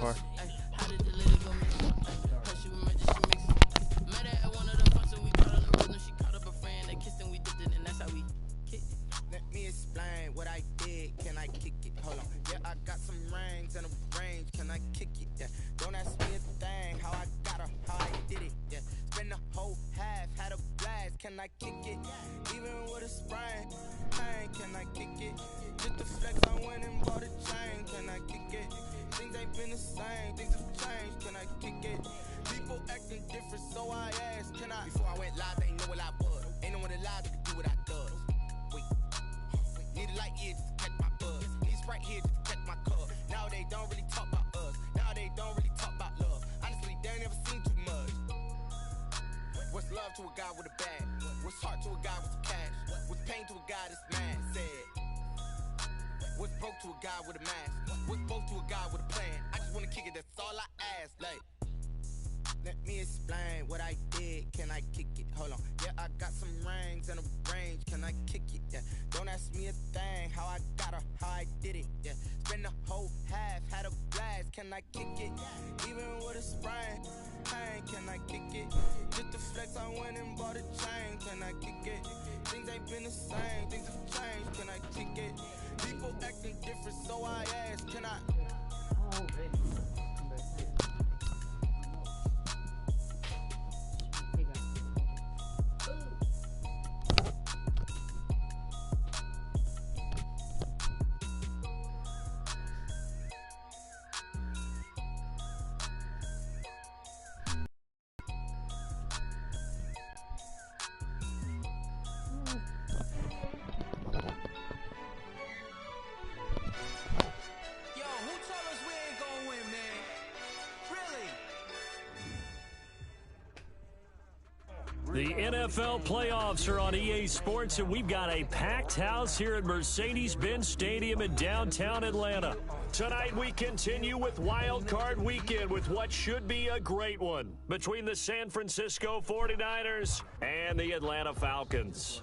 car. Let me explain what I did. Can I kick it? Hold on. Yeah, I got some rings and a range. Can I kick it? Yeah. Don't ask me a thing. How I got her, how I did it. Yeah. Spend the whole half, had a blast. Can I kick it? Even with a sprain. Pain, can I kick it? Just the flex, I went and bought a chain. Can I kick it? Things ain't been the same. Things have changed. Can I kick it? People acting different, so I asked. Can I? Before I went live, they ain't know what I was. Ain't no one alive that could do what I does. Wait. Need a light here just to catch my buzz. Need Sprite here just to catch my cup. Now they don't really talk about us. Now they don't really talk about love. Honestly, they ain't never seen too much. What's love to a guy with a bag? What's heart to a guy with some cash? What's pain to a guy that's mad? Said. What's broke to a guy with a mask? What's both to a guy with a plan? I just wanna kick it, that's all I ask. Like, let me explain what I did. Can I kick it? Hold on. Yeah, I got some rings and a range. Can I kick it? Yeah. Don't ask me a thing. How I got her, how I did it. Yeah. Spend the whole half, had a blast. Can I kick it? Even with a sprain. Pain, can I kick it? Just the flex, I went and bought a chain. Can I kick it? Things ain't been the same. Things have changed. Can I kick it? People acting different, so I ask. Can I? The NFL playoffs are on EA Sports, and we've got a packed house here at Mercedes-Benz Stadium in downtown Atlanta. Tonight we continue with Wild Card Weekend with what should be a great one between the San Francisco 49ers and the Atlanta Falcons.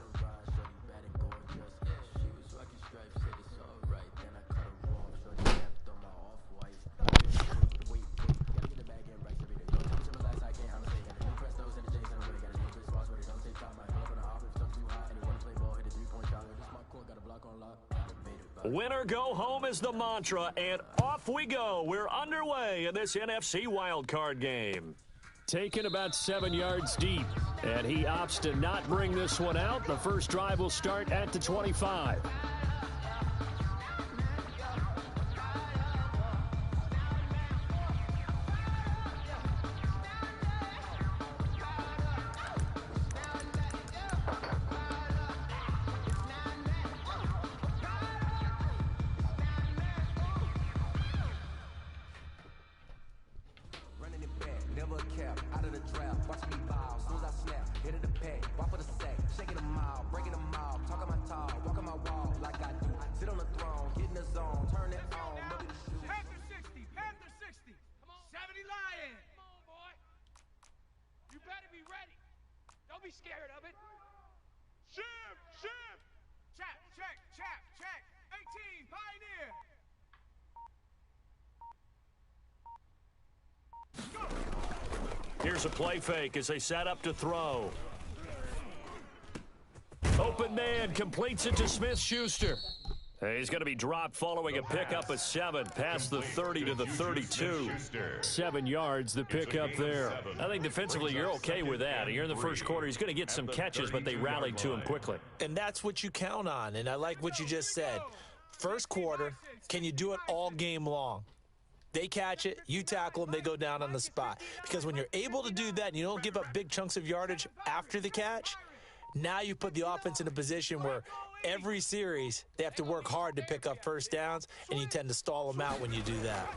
Winner go home is the mantra, and off we go. We're underway in this NFC wildcard game. Taken about 7 yards deep, and he opts to not bring this one out. The first drive will start at the 25. Here's a play fake as they set up to throw. Open man completes it to Smith-Schuster. He's going to be dropped following a pickup of 7 past the 30 to the 32. 7 yards, the pickup there. I think defensively you're okay with that. Here in the first quarter, he's going to get some catches, but they rallied to him quickly. And that's what you count on, and I like what you just said. First quarter, can you do it all game long? They catch it, you tackle them, they go down on the spot. Because when you're able to do that and you don't give up big chunks of yardage after the catch, now you put the offense in a position where every series they have to work hard to pick up first downs, and you tend to stall them out when you do that.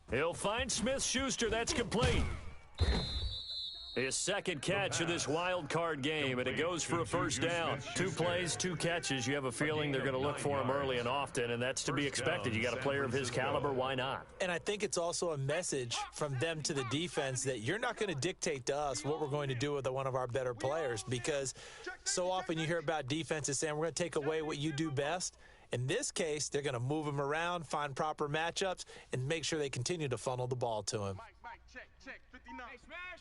He'll find Smith-Schuster. That's complete. His second catch of this wild card game, and it goes for a first down. 2 plays, 2 catches. You have a feeling they're going to look for him early and often, and that's to be expected. You got a player of his caliber, why not? And I think it's also a message from them to the defense that you're not going to dictate to us what we're going to do with one of our better players, because so often you hear about defenses saying we're going to take away what you do best. In this case, they're going to move him around, find proper matchups, and make sure they continue to funnel the ball to him. Mike, check, 59. Hey, smash.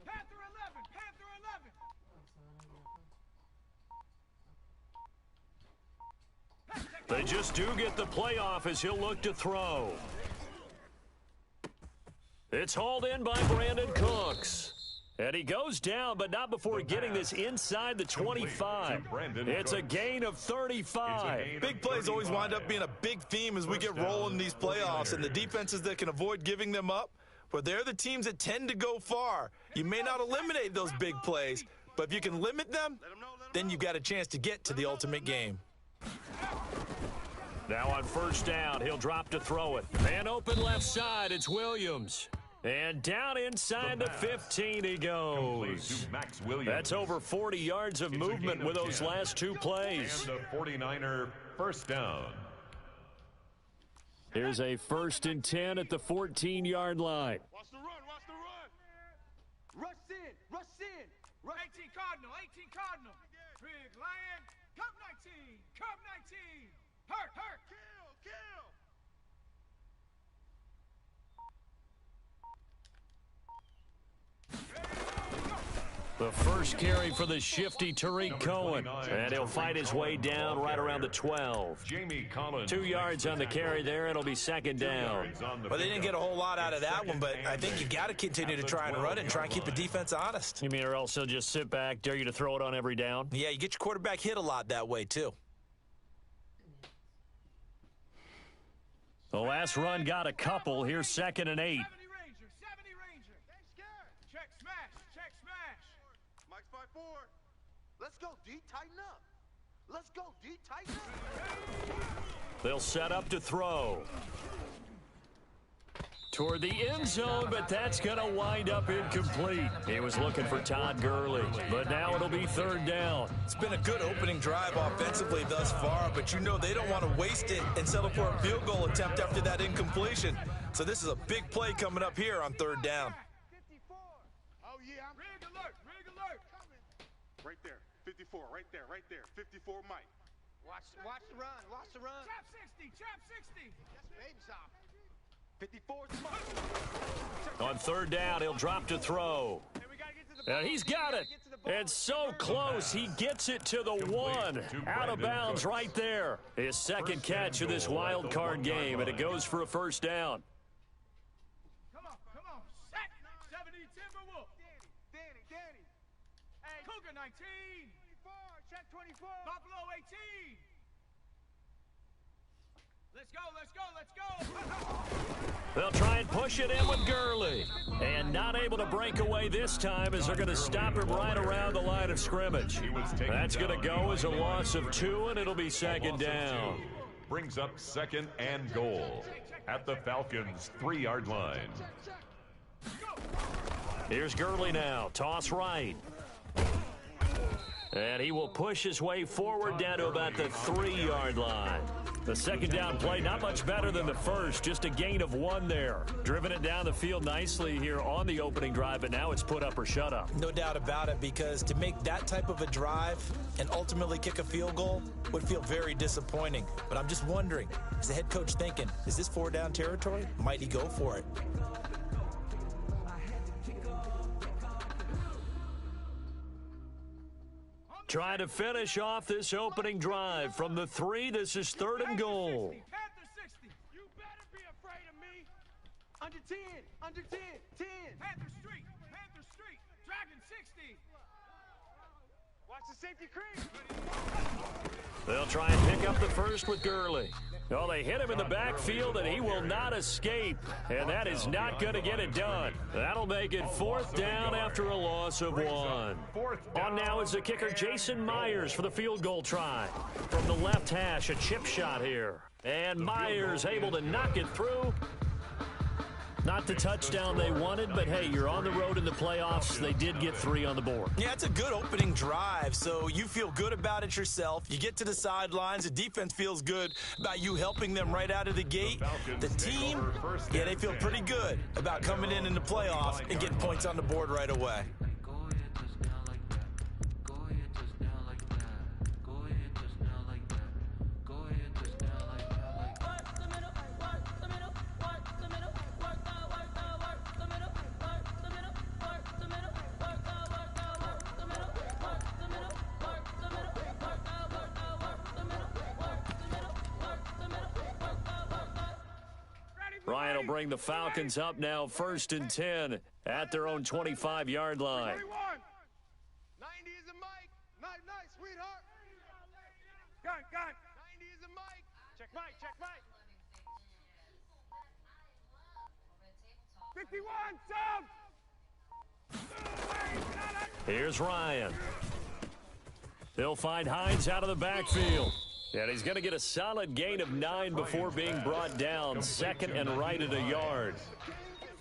Panther 11, Panther 11. They just do get the playoff as he'll look to throw. It's hauled in by Brandon Cooks. And he goes down, but not before getting this inside the 25. It's a gain of 35. Big plays always wind up being a big theme as we get rolling in these playoffs, and the defenses that can avoid giving them up, well, they're the teams that tend to go far. You may not eliminate those big plays, but if you can limit them, then you've got a chance to get to the ultimate game. Now on first down, he'll drop to throw it. And open left side, it's Williams. And down inside the 15 he goes. That's over 40 yards of movement with those last two plays. And the 49er first down. Here's a 1st and 10 at the 14-yard line. Watch the run, watch the run. Rush in, rush in. 18 Cardinal, 18 Cardinal. Big Lion, Cup 19, Cup 19. Hurt, hurt. Kill, kill. The first carry for the shifty Tariq Cohen. And he'll fight his way down right around the 12. 2 yards on the carry there. It'll be 2nd down. Well, they didn't get a whole lot out of that one, but I think you got to continue to try and run it and try and keep the defense honest. You mean or else he'll just sit back, dare you to throw it on every down? Yeah, you get your quarterback hit a lot that way, too. The last run got a couple. Here's 2nd and 8. 70 Ranger. Check smash, check smash. Mike's 5-4. Let's go, D, tighten up. Let's go, D, tighten up. They'll set up to throw. Toward the end zone, but that's going to wind up incomplete. He was looking for Todd Gurley, but now it'll be 3rd down. It's been a good opening drive offensively thus far, but you know they don't want to waste it and settle for a field goal attempt after that incompletion. So this is a big play coming up here on 3rd down. 54. Oh, yeah, I'm rig alert, rig alert. Right there, 54, right there, 54 Mike. Watch the run, watch the run. Trap 60. That's baby's off. 54 On 3rd down, he'll drop to throw. And he's got it. It's so close. He gets it to the 1. Out of bounds right there. His 2nd catch of this wild card game, and it goes for a 1st down. Come on. Set. 70 Timberwolf. Danny. Hey, Cougar 19. 24. Check 24. Buffalo 18. Let's go. They'll try and push it in with Gurley. And not able to break away this time as they're going to stop him right around the line of scrimmage. That's going to go as a loss of 2, and it'll be 2nd down. Brings up 2nd and goal at the Falcons' 3-yard line. Here's Gurley now. Toss right. And he will push his way forward down to about the 3-yard line. The 2nd down play, not much better than the first, just a gain of 1 there. Driven it down the field nicely here on the opening drive, but now it's put up or shut up. No doubt about it, because to make that type of a drive and ultimately kick a field goal would feel very disappointing. But I'm just wondering, is the head coach thinking, is this 4-down territory? Might he go for it? Trying to finish off this opening drive from the 3. This is 3rd and goal. Panther 60. You better be afraid of me. Under 10. 10. Panther Street. Dragon 60. Watch the safety creep. They'll try and pick up the first with Gurley. Oh, they hit him in the backfield, and he will not escape. And that is not going to get it done. That'll make it 4th down after a loss of 1. On now is the kicker, Jason Myers, for the field goal try. From the left hash, a chip shot here. And Myers able to knock it through. Not the touchdown they wanted, but hey, you're on the road in the playoffs. They did get 3 on the board. Yeah, it's a good opening drive, so you feel good about it yourself. You get to the sidelines. The defense feels good about you helping them right out of the gate. The team, yeah, they feel pretty good about coming in the playoffs and getting points on the board right away. Ryan will bring the Falcons up now 1st and 10 at their own 25-yard line. 90 is a mic. Nice, sweetheart. Gun. 90 is a mic. Check mic. 51, sub. Here's Ryan. They'll find Hines out of the backfield. And he's going to get a solid gain of 9 before being brought down. 2nd and right at a yard.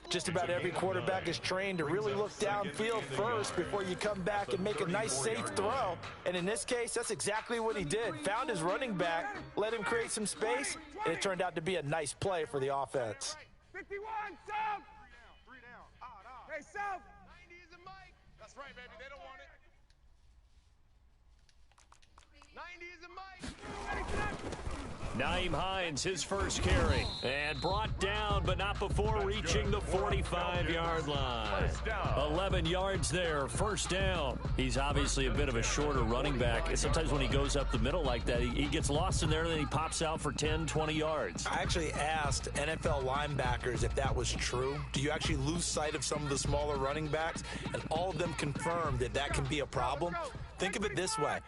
Just about every quarterback is trained to really look downfield first before you come back and make a nice, safe throw. And in this case, that's exactly what he did. Found his running back, let him create some space, and it turned out to be a nice play for the offense. 51, sub. 3 down. Hey, sub. 90 is a mic. That's right, baby. They don't want it. 90 is a mic. Naeem Hines, his first carry. And brought down, but not before reaching the 45-yard line. 11 yards there, first down. He's obviously a bit of a shorter running back. And sometimes when he goes up the middle like that, he gets lost in there, and then he pops out for 10, 20 yards. I actually asked NFL linebackers if that was true. Do you actually lose sight of some of the smaller running backs? And all of them confirmed that that can be a problem. Think of it this way.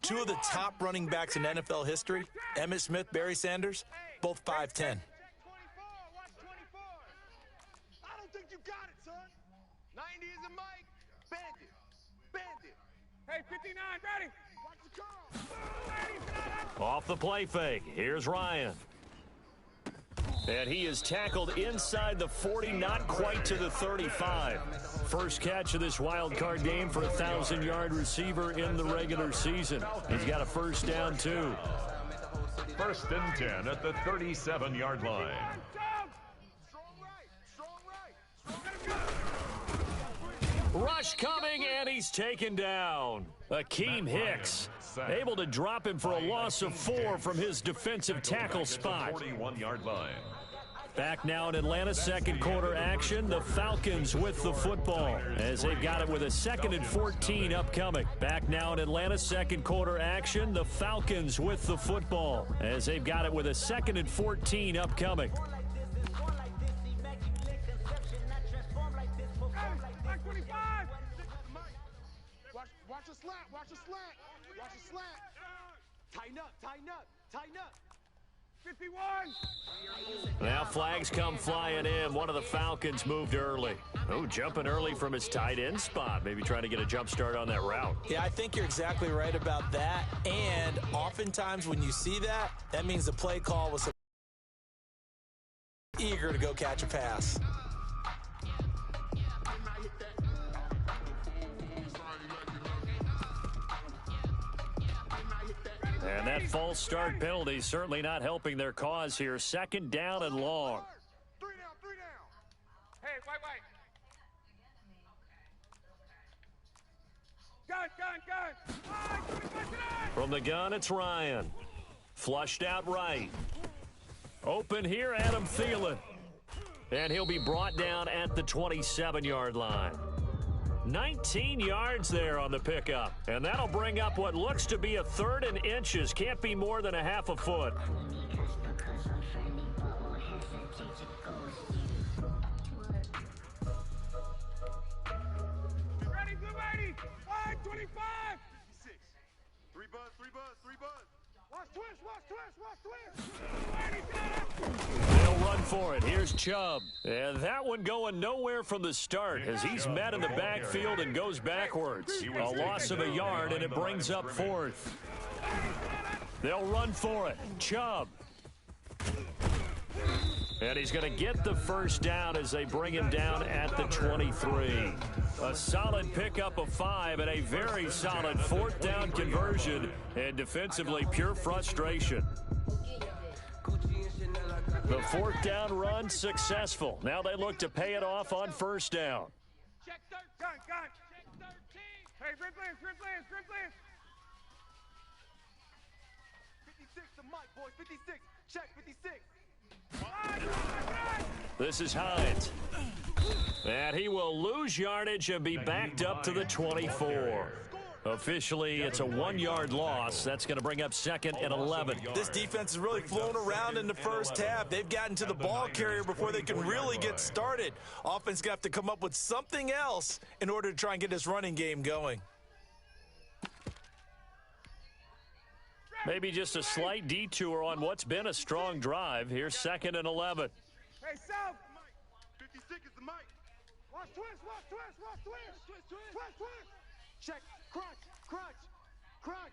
2 of the top running backs in NFL history, Emmitt Smith, Barry Sanders, both 5'10". Watch 24. I don't think you got it, son. 90 is a mic. Bandit. Hey, 59, ready. Watch the call. Off the play fake, here's Ryan. And he is tackled inside the 40, not quite to the 35. First catch of this wild card game for a 1,000-yard receiver in the regular season. He's got a first down, too. 1st and 10 at the 37-yard line. Rush coming, and he's taken down. Akeem Hicks able to drop him for a loss of 4 from his defensive tackle spot. 41-yard line. Back now in Atlanta, second quarter action. The Falcons with the football as they've got it with a 2nd and 14 upcoming. Back now in Atlanta, second quarter action. The Falcons with the football as they've got it with a 2nd and 14 upcoming. Watch a slant. Tighten up. 51. Now flags come flying in. One of the Falcons moved early. Oh, jumping early from his tight end spot. Maybe trying to get a jump start on that route. Yeah, I think you're exactly right about that. And oftentimes when you see that, that means the play call was eager to go catch a pass. And that false start penalty certainly not helping their cause here. 2nd down and long. 3 down. Hey, wait. Gun. From the gun, it's Ryan. Flushed out right. Open here, Adam Thielen. And he'll be brought down at the 27-yard line. 19 yards there on the pickup. And that'll bring up what looks to be a 3rd and inches. Can't be more than a half a foot. Ready, blue 80. 525. 56. 3 buzz. Watch twist. They'll run for it. Here's Chubb. And that one going nowhere from the start as he's met in the backfield and goes backwards. A loss of a yard, and it brings up 4th. They'll run for it. Chubb. And he's going to get the first down as they bring him down at the 23. A solid pickup of 5 and a very solid 4th down conversion. And defensively, pure frustration. The 4th down run successful. Now they look to pay it off on 1st down. Check 13. Check 13. Hey, grip lance. 56 to Mike, boys. 56. Check 56. This is Hines. And he will lose yardage and be backed up to the 24. Officially, it's a 1-yard loss. That's going to bring up 2nd and 11. This defense is really flown around in the first half. They've gotten to the ball carrier before they can really get started. Offense going to have to come up with something else in order to try and get this running game going. Maybe just a slight detour on what's been a strong drive. Here's 2nd and 11. Hey, South. 56 is the mic. Watch twist, watch twist, watch twist. Twist, twist. Check, crunch, crunch, crunch.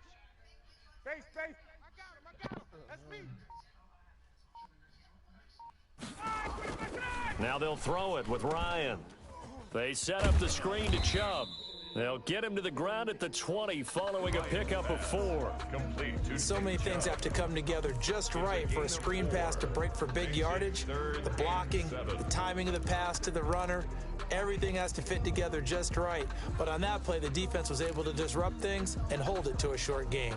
Face. I got him. That's me. Now they'll throw it with Ryan. They set up the screen to Chubb. They'll get him to the ground at the 20 following a pickup of 4. So many things have to come together just right for a screen pass to break for big yardage. The blocking, the timing of the pass to the runner, everything has to fit together just right. But on that play, the defense was able to disrupt things and hold it to a short game.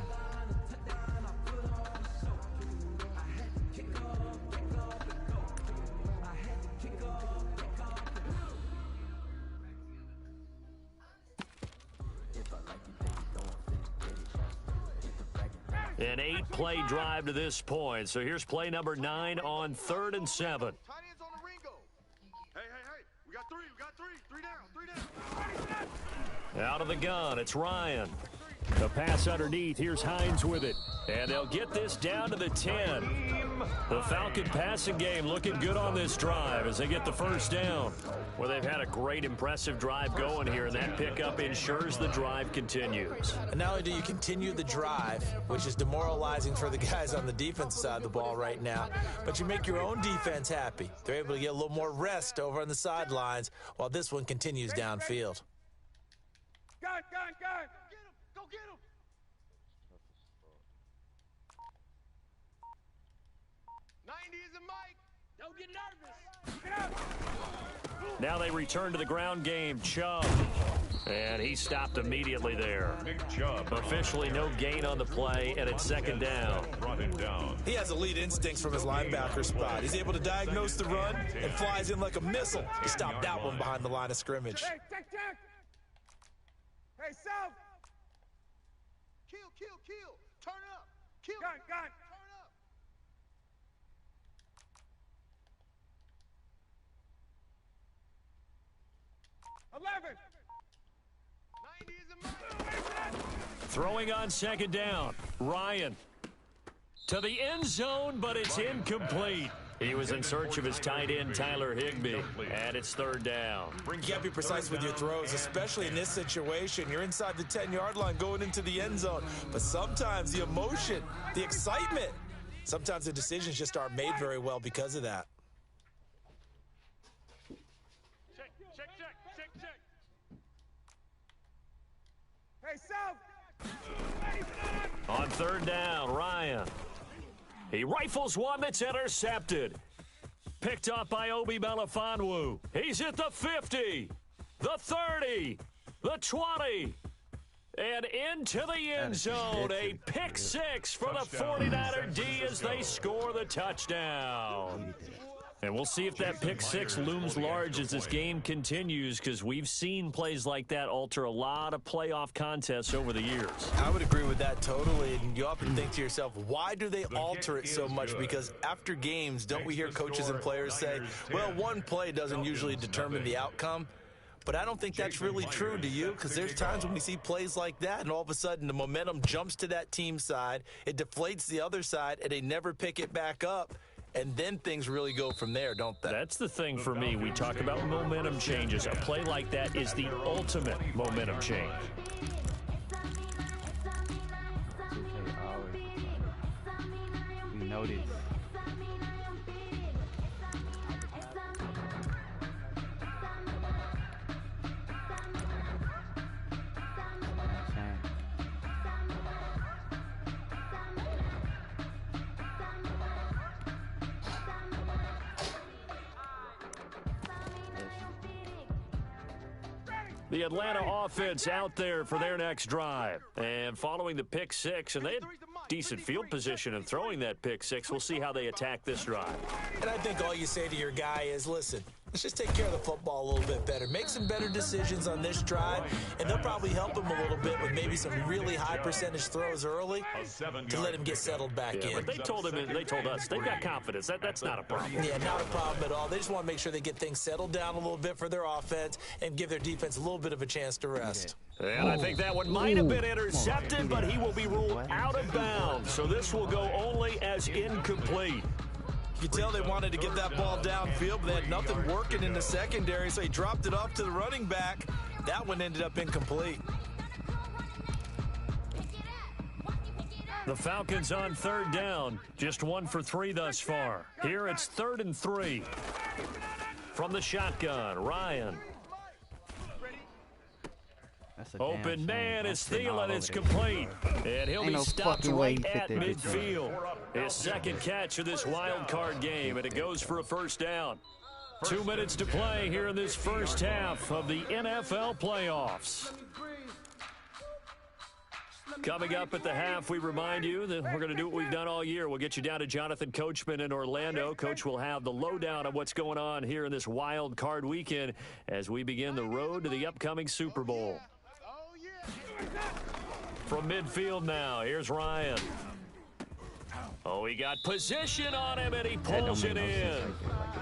An 8-play drive to this point. So here's play number 9 on 3rd and 7. Hey. We got three down. Out of the gun, it's Ryan. The pass underneath. Here's Hines with it. And they'll get this down to the 10. The Falcon passing game looking good on this drive as they get the first down. Well, they've had a great, impressive drive going here, and that pickup ensures the drive continues. And not only do you continue the drive, which is demoralizing for the guys on the defense side of the ball right now, but you make your own defense happy. They're able to get a little more rest over on the sidelines while this one continues downfield. Gun. Get him. Go get him. Don't get nervous. Get up. Now they return to the ground game. Chubb. And he stopped immediately there. Officially no gain on the play, and it's 2nd down. He has elite instincts from his linebacker spot. He's able to diagnose the run and flies in like a missile. He stopped that one behind the line of scrimmage. Check. Hey, South. Kill. Turn up. Kill. Gun. Turn up. 11. 90 is a mile. Throwing on 2nd down. Ryan to the end zone, but it's incomplete. He was in search of his tight end, Tyler Higbee, and it's 3rd down. You can't be precise with your throws, especially in this situation. You're inside the 10-yard line going into the end zone, but sometimes the emotion, the excitement, sometimes the decisions just aren't made very well because of that. Check. Hey, South. On 3rd down, Ryan. He rifles one that's intercepted. Picked up by Obi Melifonwu. He's at the 50, the 30, the 20, and into the end zone. A pick 6 for the 49er D as they score the touchdown. And we'll see if that pick 6 looms large as this game continues, because we've seen plays like that alter a lot of playoff contests over the years. I would agree with that totally, and you often think to yourself, why do they alter it so much? Because after games, don't we hear coaches and players say, well, one play doesn't usually determine the outcome? But I don't think that's really true, do you? Because there's times when we see plays like that, and all of a sudden the momentum jumps to that team side, it deflates the other side, and they never pick it back up. And then things really go from there, don't they? That's the thing for me. We talk about momentum changes. A play like that is the ultimate momentum change. We noticed. The Atlanta offense out there for their next drive. And following the pick 6, and they had decent field position in throwing that pick 6. We'll see how they attack this drive. And I think all you say to your guy is, listen, let's just take care of the football a little bit better. Make some better decisions on this drive, and they'll probably help him a little bit with maybe some really high percentage throws early to let him get settled back in. But they told us they've got confidence. That's not a problem. Yeah, not a problem at all. They just want to make sure they get things settled down a little bit for their offense and give their defense a little bit of a chance to rest. And I think that one might have been intercepted, but he will be ruled out of bounds. So this will go only as incomplete. You can tell they wanted to get that ball downfield, but they had nothing working in the secondary, so he dropped it off to the running back. That one ended up incomplete. The Falcons on third down, just 1 for 3 thus far. Here it's 3rd and 3. From the shotgun, Ryan. Open man is Thielen. It's complete. And he'll be stopped right at midfield. His second catch of this wild card game, and it goes for a first down. 2 minutes to play here in this first half of the NFL playoffs. Coming up at the half, we remind you that we're going to do what we've done all year. We'll get you down to Jonathan Coachman in Orlando. Coach will have the lowdown of what's going on here in this wild card weekend as we begin the road to the upcoming Super Bowl. From midfield now, here's Ryan. Oh, he got position on him, and he pulls it in.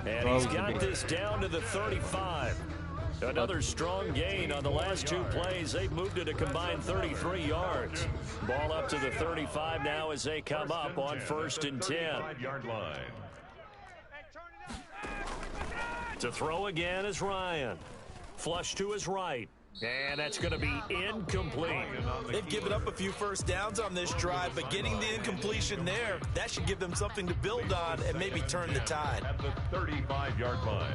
And he's got this down to the 35. Another strong gain on the last 2 plays. They've moved it a combined 33 yards. Ball up to the 35 now as they come up on 1st and 10. To throw again is Ryan. Flush to his right. And that's going to be incomplete. They've given up a few first downs on this drive, but getting the incompletion there, that should give them something to build on and maybe turn the tide. At the 35-yard line.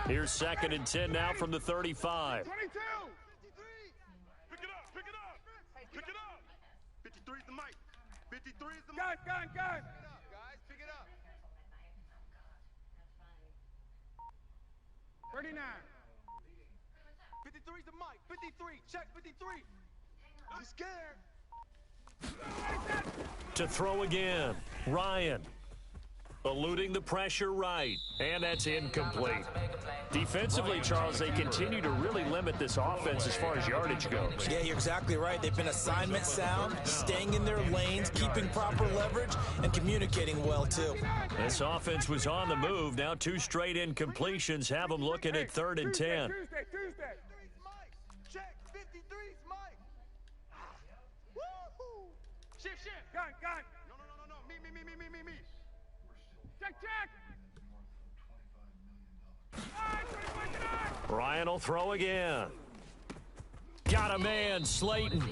Here's 2nd and 10 now from the 35. 22! 53! Pick it up, pick it up! Pick it up! 53 is the mic. 53 is the mic. Gun! Guys, pick it up. 39. 53 is the mic. 53, check 53. I'm scared. To throw again, Ryan. Eluding the pressure right, and that's incomplete. Defensively, Charles, they continue to really limit this offense as far as yardage goes. Yeah, you're exactly right. They've been assignment sound, staying in their lanes, keeping proper leverage, and communicating well, too. This offense was on the move. Now 2 straight incompletions have them looking at 3rd and 10. Tuesday. Check 53's mic. Woo-hoo. Shift. Gun. No. Me. Check. Ryan will throw again. Got a man, Slayton.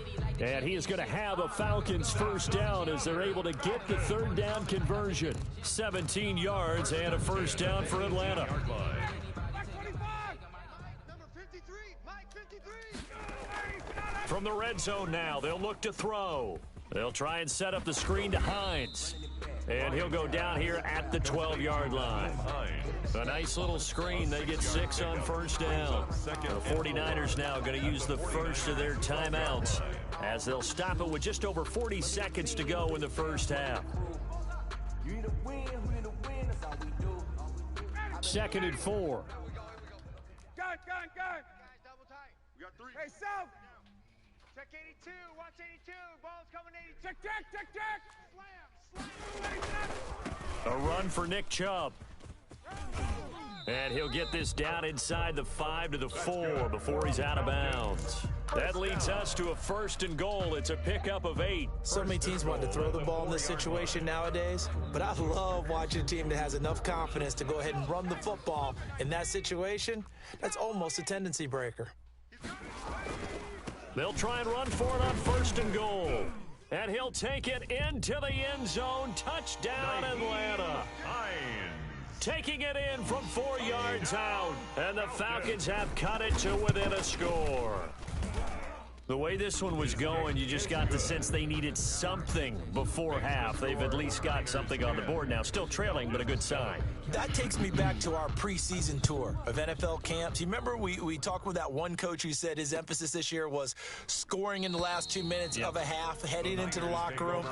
And he is going to have a Falcons first down as they're able to get the 3rd down conversion. 17 yards and a first down for Atlanta. From the red zone now, they'll look to throw. They'll try and set up the screen to Hines. And he'll go down here at the 12-yard line. A nice little screen. They get 6 on first down. The 49ers now going to use the first of their timeouts as they'll stop it with just over 40 seconds to go in the first half. 2nd and 4. Gun. Guys, double tight. We got 3. Hey, South. Check 82. Watch 82. Ball's coming 82. Check. A run for Nick Chubb. And he'll get this down inside the 5 to the 4 before he's out of bounds. That leads us to a 1st and goal. It's a pickup of 8. So many teams want to throw the ball in this situation nowadays, but I love watching a team that has enough confidence to go ahead and run the football. In that situation, that's almost a tendency breaker. They'll try and run for it on 1st and goal. And he'll take it into the end zone. Touchdown, Atlanta. Taking it in from 4 yards out. And the Falcons have cut it to within a score. The way this one was going, you just got the sense they needed something before half. They've at least got something on the board now. Still trailing, but a good sign. That takes me back to our preseason tour of NFL camps. You remember we talked with that one coach who said his emphasis this year was scoring in the last 2 minutes of a half, heading into the locker room.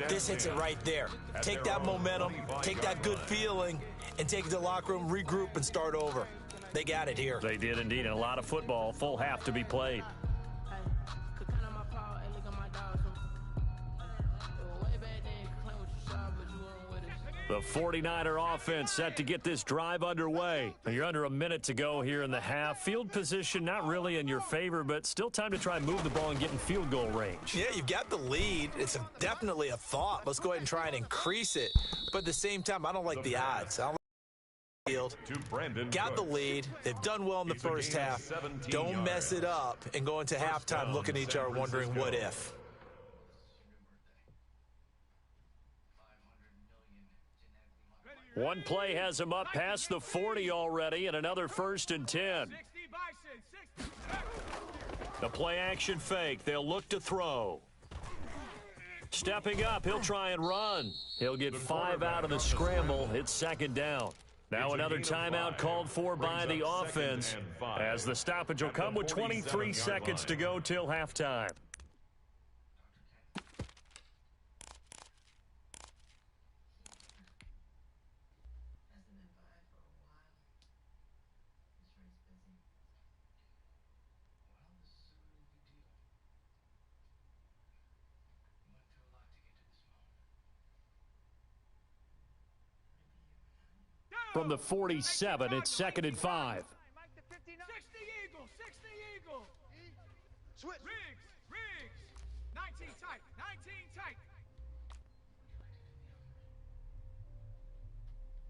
This hits it right there. Take that momentum, take that good feeling, and take it to the locker room, regroup, and start over. They got it here. They did indeed, and a lot of football, full half to be played. The 49er offense set to get this drive underway. You're under a minute to go here in the half. Field position not really in your favor, but still time to try and move the ball and get in field goal range. Yeah, you've got the lead. It's definitely a thought. Let's go ahead and try and increase it. But at the same time, I don't like the odds. I don't like the field. Got the lead. They've done well in the first half. Don't mess it up and go into halftime looking at each other wondering what if. One play has him up past the 40 already, and another 1st and 10. The play action fake. They'll look to throw. Stepping up, he'll try and run. He'll get 5 out of the scramble. It's 2nd down. Now another timeout called for by the offense, as the stoppage will come with 23 seconds to go till halftime. From the 47, it's 2nd and 5. 60 Eagle. Switch. Riggs. 19 tight.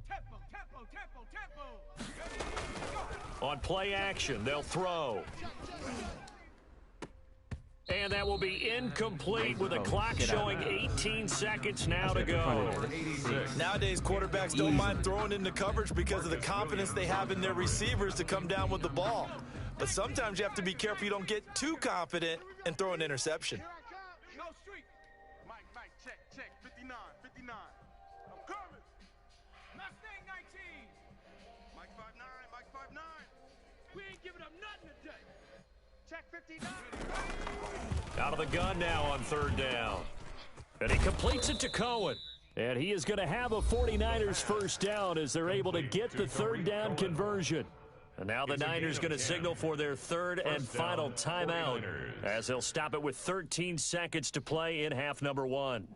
Tempo. On play action, they'll throw. And that will be incomplete with a clock showing 18 seconds now to go. Nowadays, quarterbacks don't mind throwing into coverage because of the confidence they have in their receivers to come down with the ball. But sometimes you have to be careful you don't get too confident and throw an interception. No street. Mike, check. 59. I'm coming. Mustang 19. Mike 5'9. We ain't giving up nothing today. Check 59. Out of the gun now on 3rd down. And he completes it to Cohen. And he is going to have a 49ers first down as they're able to get the 3rd down conversion. And now the Niners going to signal for their 3rd and final timeout as they'll stop it with 13 seconds to play in half number 1.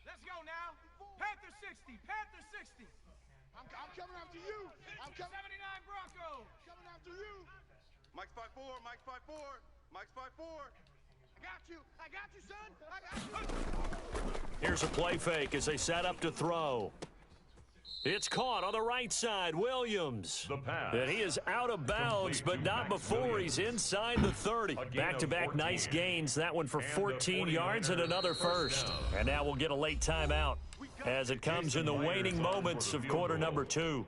Let's go now. Panther 60. I'm coming after you. 79 Bronco. Coming after you. Mike's 5'4. Mike's 5'4. I got you, son. Here's a play fake as they set up to throw. It's caught on the right side. Williams. And he is out of bounds, but not before he's inside the 30. Back-to-back nice gains. That one for 14 yards and another first. And now we'll get a late timeout as it comes in the waning moments of quarter number 2.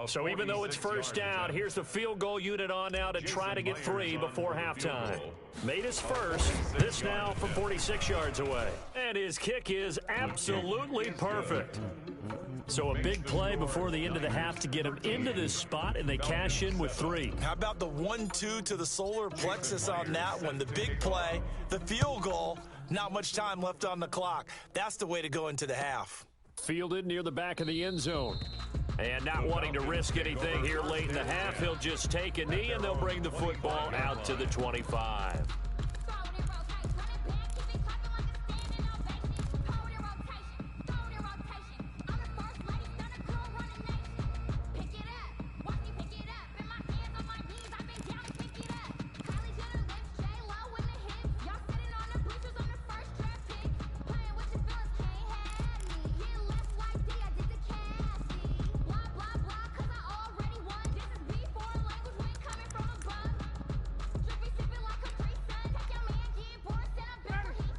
So even though it's first down, here's the field goal unit on now to try to get 3 before halftime. Made his first. This now from 46 yards away. And his kick is absolutely perfect. So a big play before the end of the half to get him into this spot, and they cash in with 3. How about the 1-2 to the solar plexus on that one? The big play, the field goal, not much time left on the clock. That's the way to go into the half. Fielded near the back of the end zone. And not wanting to risk anything here late in the half, he'll just take a knee, and they'll bring the football out to the 25.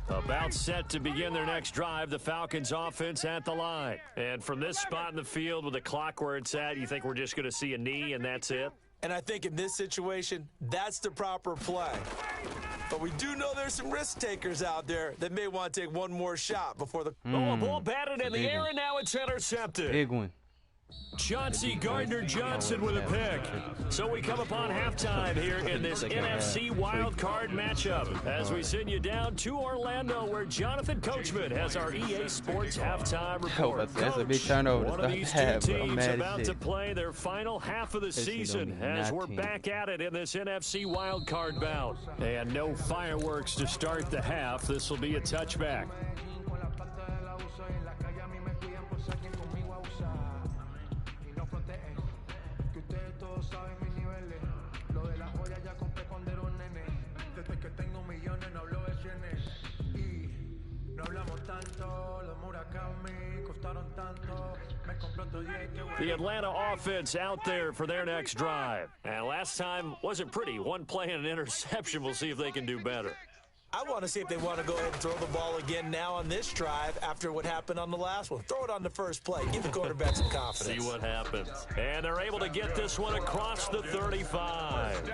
About set to begin their next drive, the Falcons offense at the line. And from this spot in the field with the clock where it's at, you think we're just going to see a knee and that's it? And I think in this situation, that's the proper play. But we do know there's some risk takers out there that may want to take one more shot before the... Oh, a ball batted in the air, and now it's intercepted. Big one. Chauncey Gardner-Johnson with a pick. So we come upon halftime here in this NFC wildcard matchup as we send you down to Orlando where Jonathan Coachman has our EA Sports halftime report. That's a big turnover. One of these two teams about to play their final half of the season as we're back at it in this NFC wildcard bout. And no fireworks to start the half. This will be a touchback. The Atlanta offense out there for their next drive. And last time wasn't pretty. One play and an interception. We'll see if they can do better. I want to see if they want to go ahead and throw the ball again now on this drive after what happened on the last one. Throw it on the first play. Give the quarterback some confidence. See what happens. And they're able to get this one across the 35.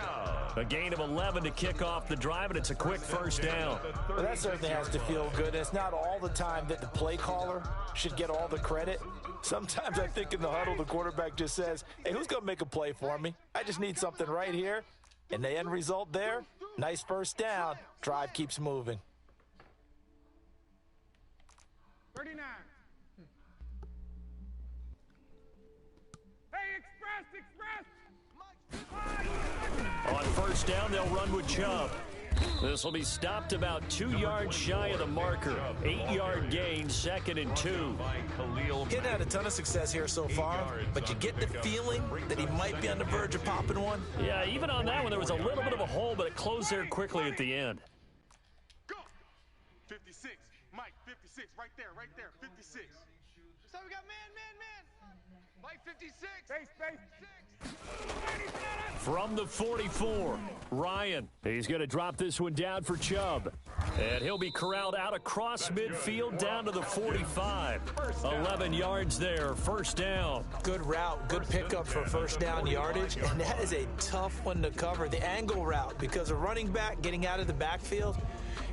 A gain of 11 to kick off the drive, and it's a quick first down. Well, that certainly has to feel good. It's not all the time that the play caller should get all the credit. Sometimes I think in the huddle, the quarterback just says, hey, who's going to make a play for me? I just need something right here. And the end result there, nice first down. Drive keeps moving. 39. Hey, express. On first down, they'll run with Chubb. This will be stopped about 2 yards shy of the marker. 8-yard gain, 2nd and 2. Getting had a ton of success here so far, but you get the feeling that he might be on the verge of popping one. Yeah, even on that one, there was a little bit of a hole, but it closed there quickly at the end. Go. 56. Mike, 56. Right there, 56. So we got man. Mike, 56. Space. From the 44, Ryan. He's going to drop this one down for Chubb. And he'll be corralled out across midfield down to the 45. 11 yards there, first down. Good route, good pickup for first down yardage. And that is a tough one to cover, the angle route, because a running back getting out of the backfield,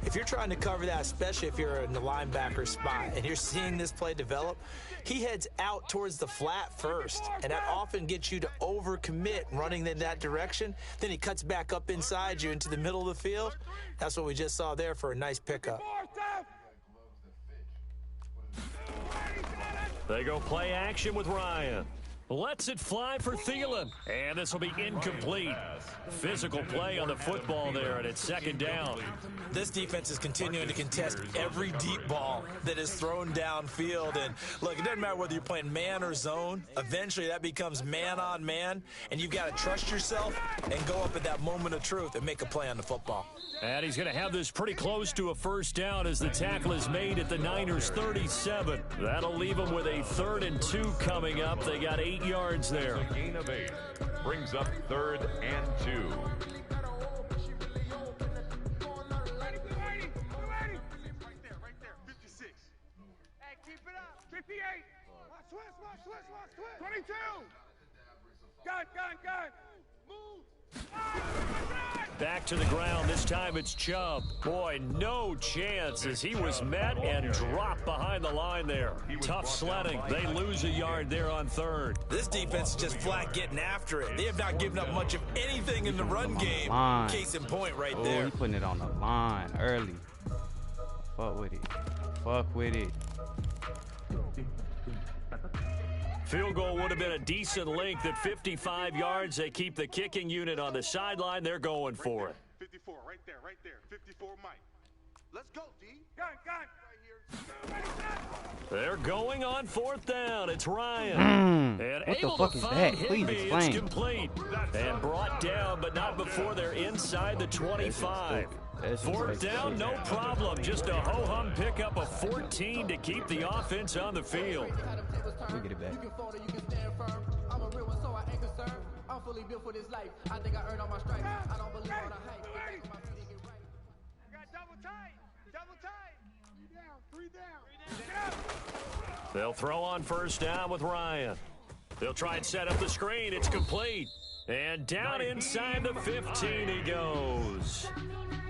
if you're trying to cover that, especially if you're in the linebacker spot and you're seeing this play develop, he heads out towards the flat first, and that often gets you to overcommit running in that direction. Then he cuts back up inside you into the middle of the field. That's what we just saw there for a nice pickup. They go play action with Ryan. Lets it fly for Thielen. And this will be incomplete. Physical play on the football there, and it's 2nd down. This defense is continuing to contest every deep ball that is thrown downfield. And look, it doesn't matter whether you're playing man or zone. Eventually, that becomes man on man, and you've got to trust yourself and go up at that moment of truth and make a play on the football. And he's going to have this pretty close to a first down as the tackle is made at the Niners' 37. That'll leave them with a 3rd and 2 coming up. They got 8 yards there. A gain of 8 brings up 3rd and 2. Right there, 56. Hey, keep it up. 58. Watch twist. 22. Gun. Move. Back to the ground. This time it's Chubb. Boy, no chance as he was met and dropped behind the line there. Tough sledding. They lose a yard there on 3rd. This defense is just flat getting after it. They have not given up much of anything in the run game. Case in point right there. He's putting it on the line early. Fuck with it. Field goal would have been a decent length at 55 yards. They keep the kicking unit on the sideline. They're going for it. 54, right there. 54, Mike. Let's go, D. Gun. Right here. They're going on 4th down. It's Ryan. And What able the fuck to is find that? Please Higby. explain. It's complete. And brought down, but not before they're inside the 25. 4th down, no problem. Just a ho-hum pickup of 14 to keep the offense on the field. We'll get it back. I'm fully built for this life. I think I earned all my stripes. I don't believe all the hype. Got double Three down. They'll throw on first down with Ryan. They'll try and set up the screen. It's complete. And down inside the 15 he goes.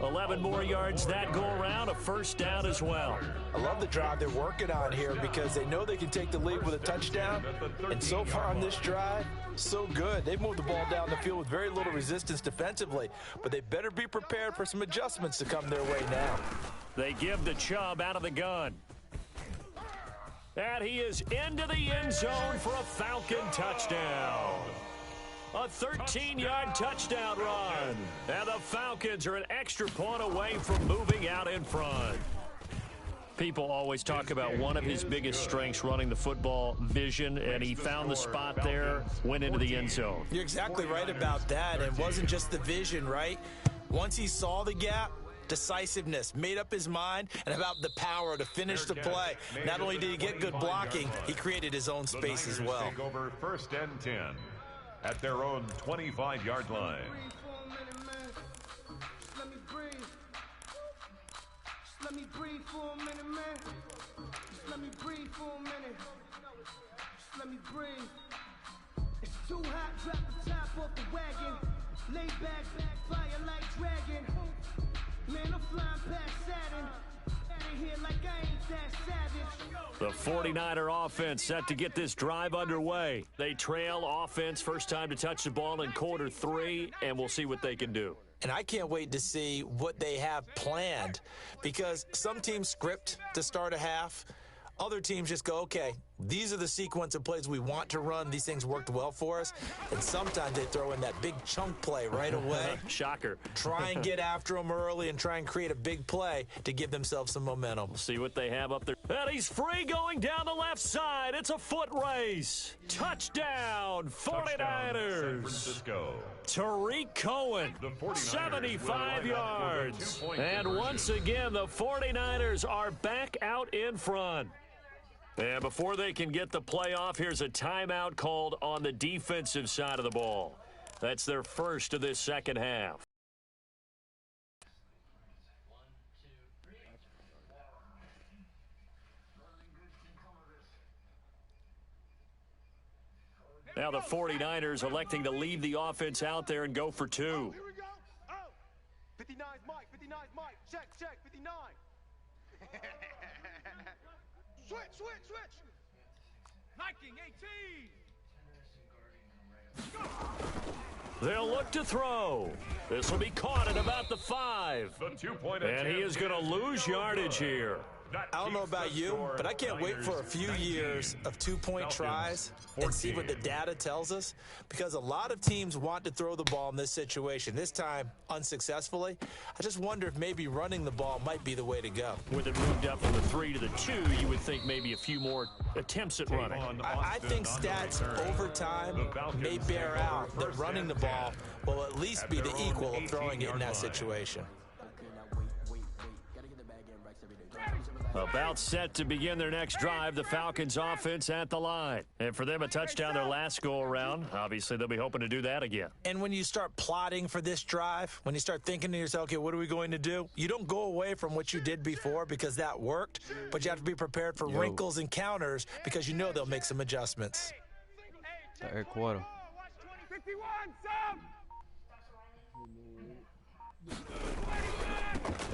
11 more yards that go around, a first down as well. I love the drive they're working on here because they know they can take the lead with a touchdown. And so far on this drive, so good. They've moved the ball down the field with very little resistance defensively, but they better be prepared for some adjustments to come their way now. They give the Chubb out of the gun. And he is into the end zone for a Falcon touchdown. A 13-yard touchdown run. And the Falcons are an extra point away from moving out in front. People always talk about one of his biggest strengths running the football, vision, and he found the spot there, went into the end zone. You're exactly right about that. It wasn't just the vision, right? Once he saw the gap, decisiveness, made up his mind, and about the power to finish the play. Not only did he get good blocking, he created his own space as well. Take over 1st and 10 at their own 25-yard line. Let me breathe for a minute, man. Just let me breathe for a minute. Just let me breathe. It's too hot, drop the top off the wagon. Lay back, fire like dragon. Man, I'm flying past Saturn. Out of here like I ain't that savage. The 49er offense set to get this drive underway. They trail offense, first time to touch the ball in quarter 3, and we'll see what they can do. And I can't wait to see what they have planned because some teams script to start a half. Other teams just go, okay, these are the sequence of plays we want to run. These things worked well for us. And sometimes they throw in that big chunk play right away. Shocker. Try and get after them early and try and create a big play to give themselves some momentum. We'll see what they have up there. And he's free going down the left side. It's a foot race. Touchdown, 49ers. San Francisco. Tariq Cohen, 75 yards. And once again, the 49ers are back out in front. And before they can get the play off, here's a timeout called on the defensive side of the ball. That's their first of this second half. Now the 49ers electing to leave the offense out there and go for 2. Here we go. Oh, 59's Mike. 59's Mike. Check, 59. Switch. Hiking 18. They'll look to throw. This will be caught at about the 5. And he is going to lose yardage here. I don't know about you, but I can't wait for a few years of 2-point tries and see what the data tells us, because a lot of teams want to throw the ball in this situation, this time unsuccessfully. I just wonder if maybe running the ball might be the way to go. With it moved up from the 3 to the 2, you would think maybe a few more attempts at running. I think stats over time may bear out that running the ball will at least be the equal of throwing it in that situation. About set to begin their next drive, the Falcons offense at the line. And for them, a touchdown their last go-around. Obviously, they'll be hoping to do that again. And when you start plotting for this drive, when you start thinking to yourself, okay, what are we going to do? You don't go away from what you did before because that worked, but you have to be prepared for wrinkles and counters because you know they'll make some adjustments. Third quarter. 51,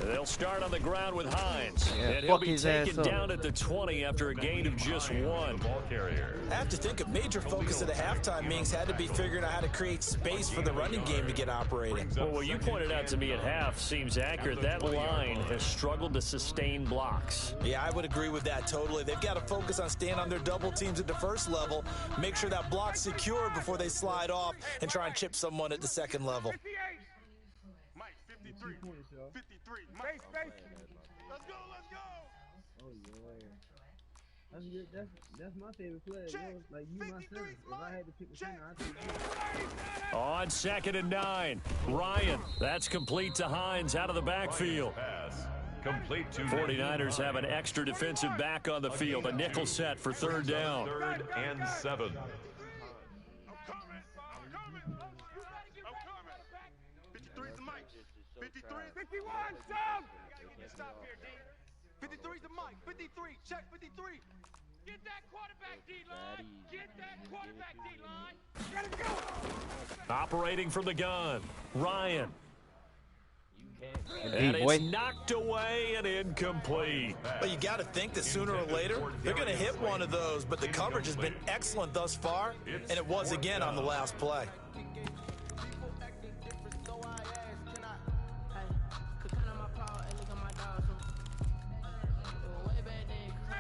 They'll start on the ground with Hines. Yeah, and he'll fuck be his taken ass up. down at the 20 after a gain of just 1. I have to think a major focus of the halftime meetings had to be figuring out how to create space for the running game to get operating. Well, what you pointed out to me at half seems accurate. That line has struggled to sustain blocks. Yeah, I would agree with that totally. They've got to focus on staying on their double teams at the first level, make sure that block's secured before they slide off and try and chip someone at the second level. 58. Mike, 53. 53. Mike. Space. Let's go. Oh, yeah. That's my favorite play. Like, you my center. If I had to pick a center, I'd take you. On 2nd and 9, Ryan. That's complete to Hines out of the backfield. Complete to 49ers have an extra defensive back on the field. A nickel set for 3rd down. 3rd and 7. 53 to Mike. 53. 51, Sam. Stop here, D. 53's the mic. 53. Check 53. Get that quarterback, D-line. Get that quarterback, D-line. Let it go. Operating from the gun, Ryan. Hey, And boy. it's knocked away and incomplete. But you got to think that sooner or later, they're going to hit one of those. But the coverage has been excellent thus far, and it was again on the last play.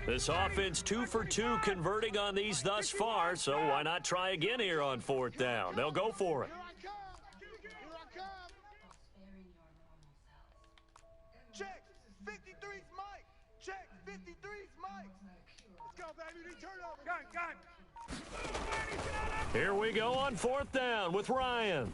This offense 2 for 2 converting on these thus far, so why not try again here on 4th down? They'll go for it. Check 53's mic. Check 53's mic. Let's go, baby. Turnover. Gun. Here we go on 4th down with Ryan.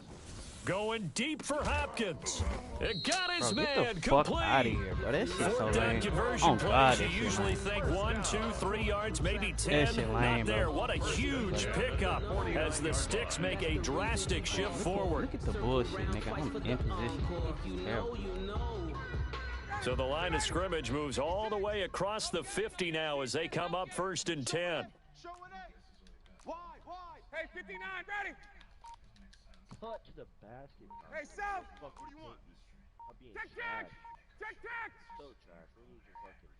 Going deep for Hopkins. It got his Bro, man get the fuck complete. out of here, bro. That shit's so 4th down lame. conversion Oh, God, plays. You that shit usually lame. think 1, 2, 3 yards, maybe 10. That shit lame, Not there. bro. What a huge pickup as the Sticks make a drastic shift forward. Look at the bullshit, nigga. I'm in position. Terrible. So the line of scrimmage moves all the way across the 50 now as they come up 1st and 10. Showing A. Wide. Hey, 59, ready. Touch the basket. Hey, South. What do you want? I'm being Check. so trash. We need your fucking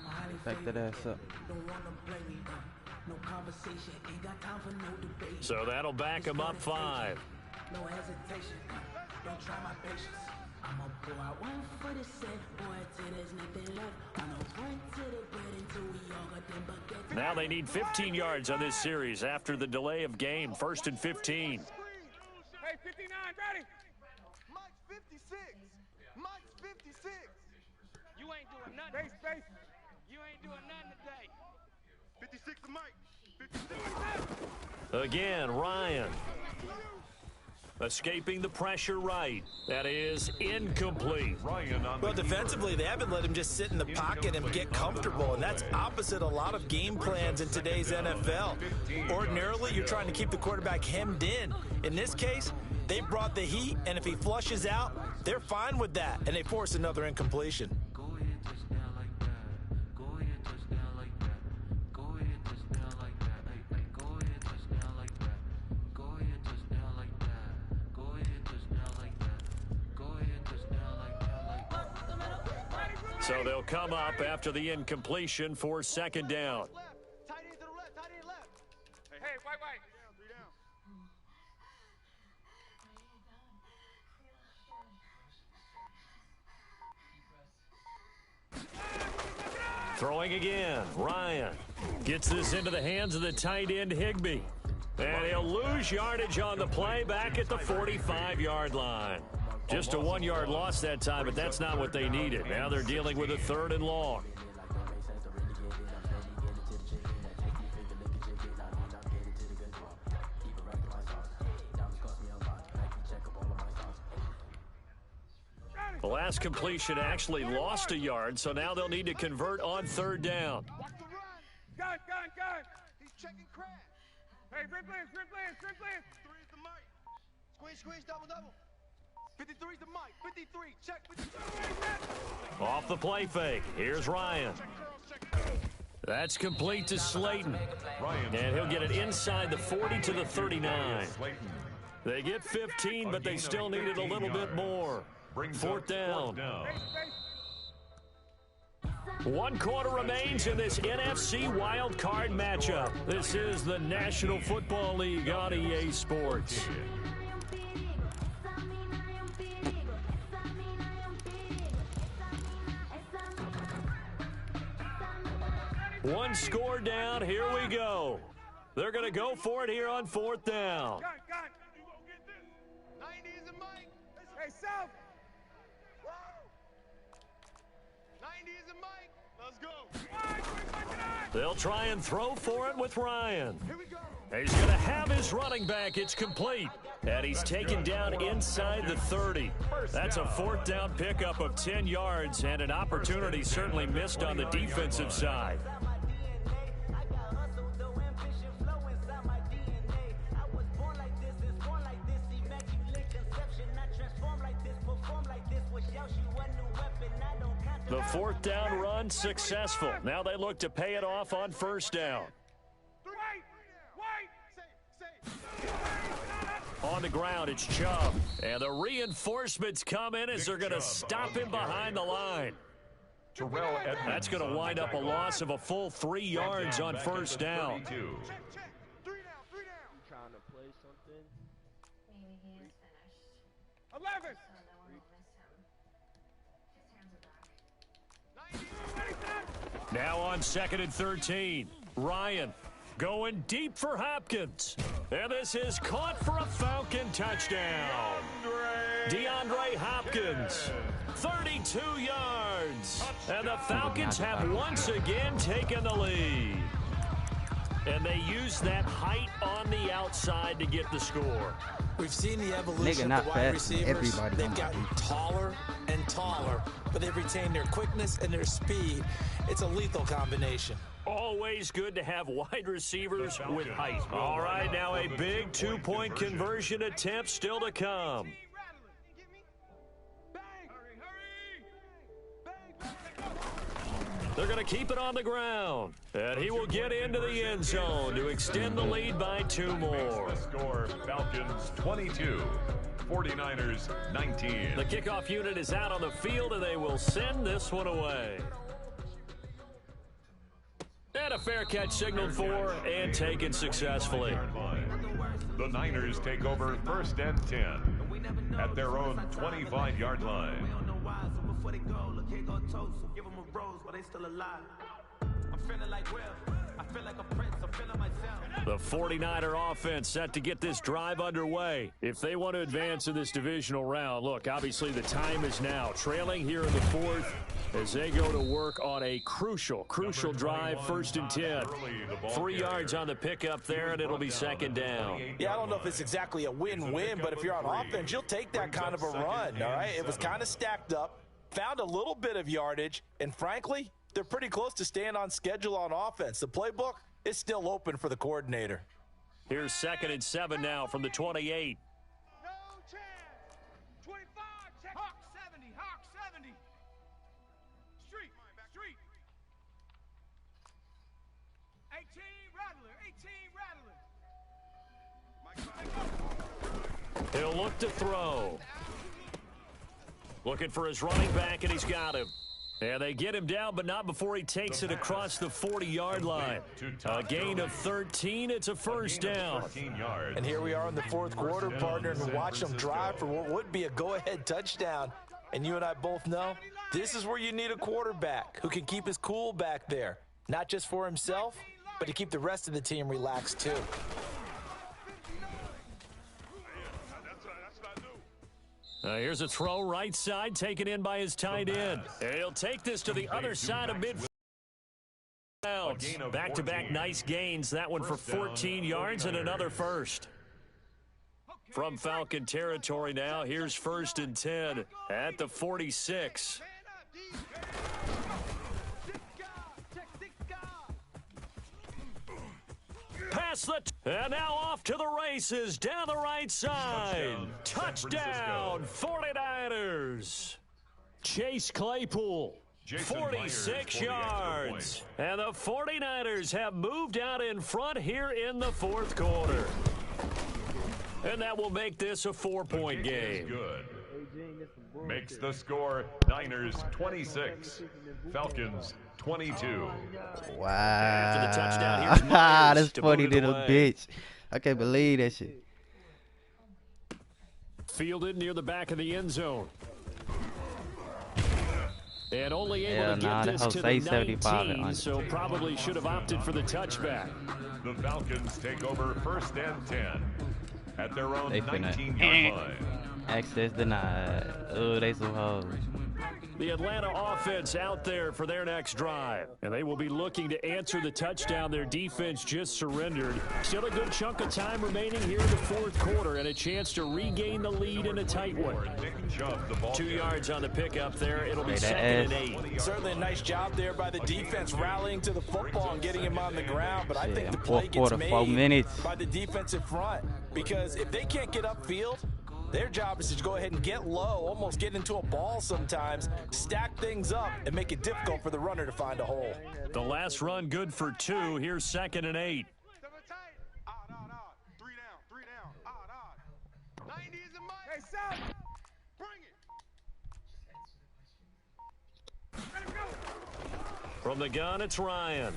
48 Back that ass up. No conversation, ain't got time for no debate. So that'll back them up 5. No hesitation, don't try my patience. I'ma pour out one for the set, boy, till there's nothing left. I'ma run to the bread until we all got them buckets. Now they need 15 yards on this series after the delay of game. 1st and 15. Hey, 59, ready. Mike's 56. Mike's 56. You ain't doing nothing. Space. You ain't doing nothing today. 56 to Mike. 56. Again, Ryan. Escaping the pressure right. That is incomplete. Well, defensively, they haven't let him just sit in the pocket and get comfortable, and that's opposite a lot of game plans in today's NFL. Ordinarily, you're trying to keep the quarterback hemmed in. In this case, they brought the heat, and if he flushes out, they're fine with that, and they force another incompletion. So they'll come up after the incompletion for 2nd down. Tight end to the left. Tight end left. Hey, white. 3 down. Throwing again, Ryan gets this into the hands of the tight end Higbee. And he'll lose yardage on the play back at the 45-yard line. Just a 1-yard loss that time, but that's not what they needed. Now they're dealing with a 3rd and long. The last completion actually lost a yard, so now they'll need to convert on 3rd down. Watch the run. Gun. He's checking crack. Hey, sprint blitz. 3 is the mic. Squeeze, double. 53's the mic. 53. Check 53. Off the play fake. Here's Ryan. That's complete to Slayton. And he'll get it inside the 40 to the 39. They get 15, but they still needed a little bit more. 4th down. 1 quarter remains in this NFC wild card matchup. This is the National Football League on EA Sports. One score down. Here we go. They're going to go for it here on 4th down. Gun. 90 is the mic. Hey, South. 90 is the mic. Let's go. They'll try and throw for it with Ryan. Here we go. He's going to have his running back. It's complete. And he's taken down inside the 30. That's a 4th down pickup of 10 yards and an opportunity certainly missed on the defensive side. Perform like this, was y'all, she wasn't The 4th down run successful. Now they look to pay it off on 1st down. On the ground, it's Chubb. And the reinforcements come in as they're going to stop him behind the line. That's going to wind up a loss of a full 3 yards on 1st down. Trying to play something. Maybe he is finished. 11. So then we won't miss him. His hands are back. Now on 2nd and 13. Ryan going deep for Hopkins. And this is caught for a Falcon touchdown. DeAndre Hopkins, 32 yards. And the Falcons have once again taken the lead. And they use that height on the outside to get the score. We've seen the evolution of the wide receivers. They've gotten taller and taller, but they've retained their quickness and their speed. It's a lethal combination. Always good to have wide receivers with height. All right, now a big 2-point conversion attempt still to come. They're going to keep it on the ground. And he will get into the end zone to extend the lead by 2 more. The score, Falcons 22, 49ers 19. The kickoff unit is out on the field, and they will send this one away. And a fair catch signaled for and taken successfully. The Niners take over 1st and 10 at their own 25-yard line. The 49er offense set to get this drive underway. If they want to advance in this divisional round, look, obviously the time is now. Trailing here in the 4th as they go to work on a crucial drive, 1st and 10. 3 yards on the pickup there, and it'll be 2nd down. Yeah, I don't know if it's exactly a win-win, but if you're on offense, you'll take that kind of a run, all right? It was kind of stacked up, found a little bit of yardage, and frankly, they're pretty close to staying on schedule on offense. The playbook is still open for the coordinator. Here's 2nd and 7 now from the 28. No chance. 25. Check. Hawk 70. Hawk 70. Street. 18 Rattler. He'll look to throw. Looking for his running back, and he's got him. And they get him down, but not before he takes it across the 40-yard line. A gain of 13. It's a 1st down. And here we are in the 4th quarter, partner, and watch them drive for what would be a go-ahead touchdown. And you and I both know this is where you need a quarterback who can keep his cool back there, not just for himself, but to keep the rest of the team relaxed too. Here's a throw right side, taken in by his tight end. And he'll take this to the other side of midfield. Back-to-back nice gains. That one for 14 yards and another 1st. From Falcon territory now, here's 1st and 10 at the 46. Pass and now off to the races down the right side. Touchdown 49ers. Chase Claypool, 46 yards. And the 49ers have moved out in front here in the 4th quarter. And that will make this a 4-point game. Good. Makes the score Niners 26, Falcons 22. Wow. After the touchdown, here's Myers that's to funny put it little away. bitch. I can't believe that shit. Fielded near the back of the end zone. And only able Hell to nah, get that this hoe to say the 75 19, on so probably should have opted for the touchback. The Falcons take over 1st and 10 at their own They finna 19-yard line. access denied. Oh, they some hoes. The Atlanta offense out there for their next drive. And they will be looking to answer the touchdown their defense just surrendered. Still a good chunk of time remaining here in the 4th quarter and a chance to regain the lead in a tight one. 2 yards on the pickup there. It'll be 2nd and 8. Certainly a nice job there by the defense rallying to the football and getting him on the ground. But I think the play 4th gets quarter, made 4 minutes. by the defensive front. Because if they can't get upfield, Their job is to go ahead and get low, almost get into a ball sometimes, stack things up, and make it difficult for the runner to find a hole. The last run good for 2. Here's 2nd and 8. Three down. Odd. 90 is a mic. Hey, South. Bring it. Let him go. From the gun, it's Ryan.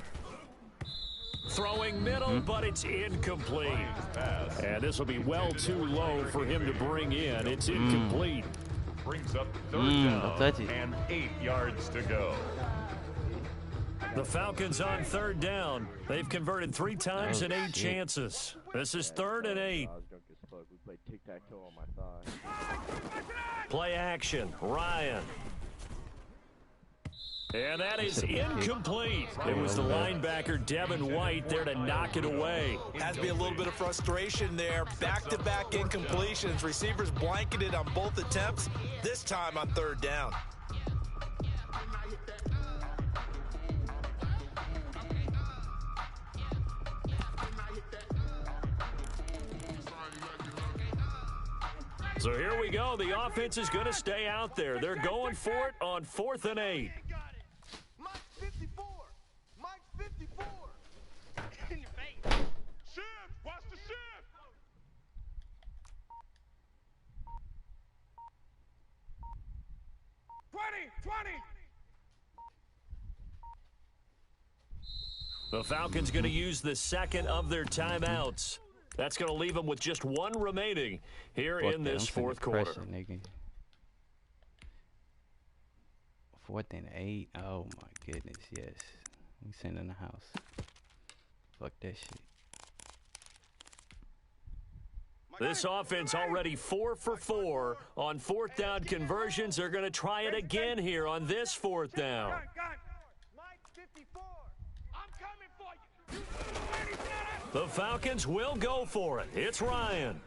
Throwing middle, but it's incomplete. And this will be well too low for him to bring in. It's incomplete. Brings up 3rd down and 8 yards to go. The Falcons on 3rd down. They've converted 3 times in 8 chances. This is 3rd and 8. We played tic-tac-toe on my thigh. Play action. Ryan. And that is incomplete. It was the linebacker, Devin White, there to knock it away. Has to be a little bit of frustration there. Back-to-back incompletions. Receivers blanketed on both attempts, this time on 3rd down. So here we go. The offense is going to stay out there. They're going for it on 4th and 8. Mike 54. Mike 54. In your face. Shift. Watch the shift. The Falcons going to use the 2nd of their timeouts. That's going to leave them with just 1 remaining here in this 4th quarter. 4th and 8. Oh, my goodness, yes. We sitting in the house. Fuck that shit. This offense already 4 for 4 on 4th down conversions. They're going to try it again here on this 4th down. Mike 54. I'm coming for you. The Falcons will go for it. It's Ryan.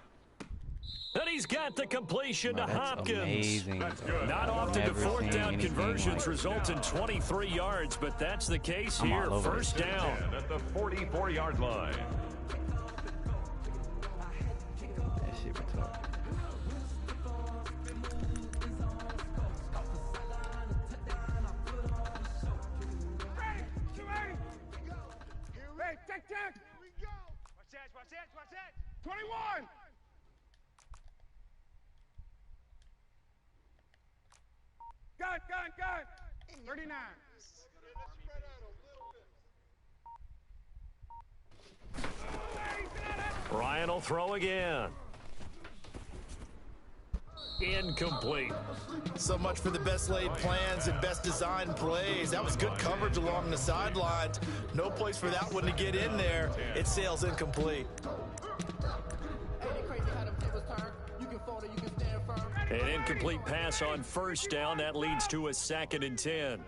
And he's got the completion to Hopkins. Amazing. Not often do 4th down conversions result in 23 yards, but that's the case here. 1st down. At the 44-yard line. That shit retarded. Hey, tic-tac. Here we go. Watch that. 21. Gun. 39. Ryan will throw again. Incomplete. So much for the best laid plans and best designed plays. That was good coverage along the sidelines. No place for that one to get in there. It sails incomplete. An incomplete pass on 1st down. That leads to a 2nd and 10.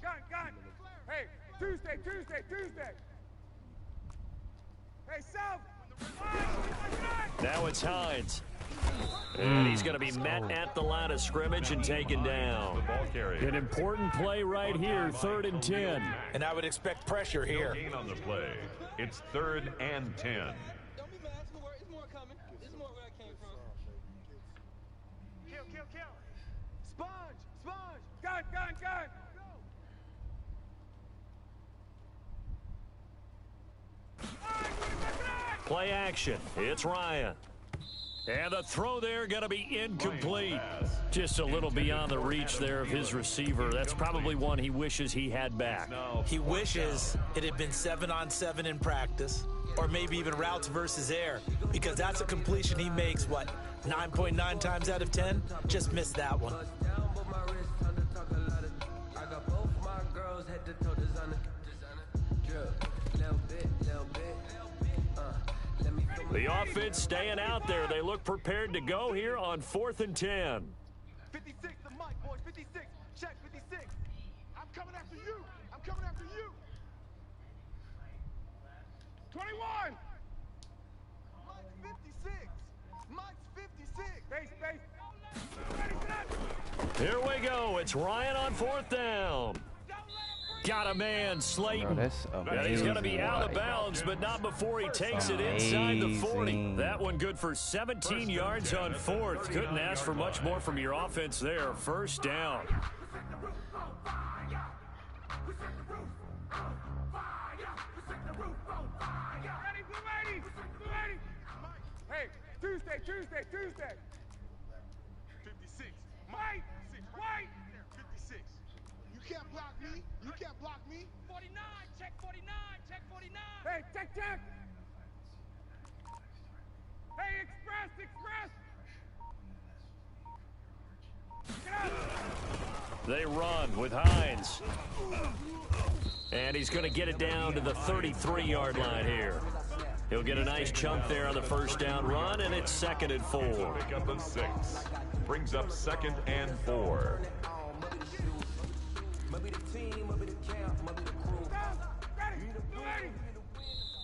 Gun. Hey, Tuesday. Hey, South. Now it's Hines. And he's going to be met at the line of scrimmage and taken down. An important play right here, 3rd and 10. And I would expect pressure here. Gain on the play. It's 3rd and 10. Don't be mad. It's more coming. It's more where I came from. Kill. Sponge. Gun. Play action. It's Ryan. And the throw there going to be incomplete. Just a little beyond the reach there of his receiver. That's probably one he wishes he had back. He wishes it had been 7-on-7 in practice, or maybe even routes versus air, because that's a completion he makes, 9.9 times out of 10? Just missed that one. The offense staying out there. They look prepared to go here on 4th and 10. 56, the mic, boys. 56. Check, 56. I'm coming after you. 21. Mike's 56. Base. Here we go. It's Ryan on 4th down. Don't let him Got a man, Slayton. Bro, that's And he's going to be amazing. out of bounds, but not before he takes it inside the 40. Amazing. That one good for 17 yards on fourth. Couldn't ask for much more from your offense there. First down. Hey, Tuesday. 56. Mike, White. 56. You can't block me. 49, check 49, check 49. Hey, check. Hey, express. Get out. They run with Hines. And he's going to get it down to the 33-yard line here. He'll get a nice chunk there on the first down run, and it's 2nd and 4. Pick up a 6. Brings up 2nd and 4.